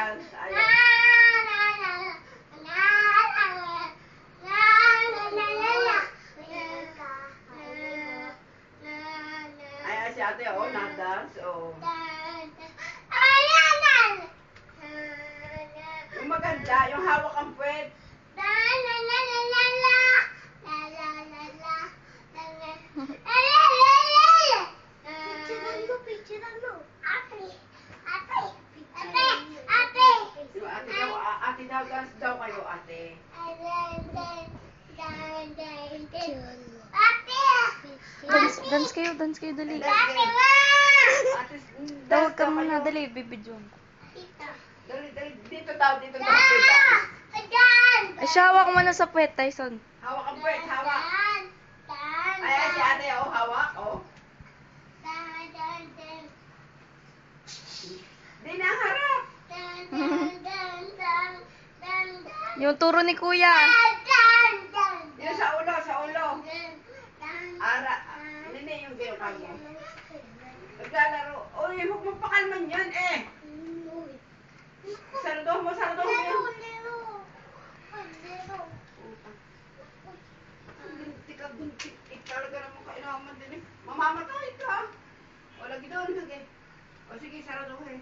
dance. Ayaw. Ayaw si ate, oh, na-dance, oh. Yung maganda, yung hawak ang puwet. Picturean mo. Ate daw, dance daw kayo, ate. Dance kayo, dali. Ate, Tawag ka daw muna, kayo. dali, bibidyoan. Dali, dito daw, dito daw. Dance. Ay, siya, hawak mo na sa puwet, Tyson. Hawak ang puwet, hawak. Ayan si ate, oh, hawak, oh. Di na harap. Yung turo ni Kuya. Yung sa ulo, sa ulo. Hindi yung gayo ka mo. Naglalaro. Uy, huwag mo pakalman yan, eh. Saludo mo yan. Guntik. Talaga naman kainaman din, eh. Mamamatay ka. O, lagi doon, lagi. O, sige, sarado ko, eh.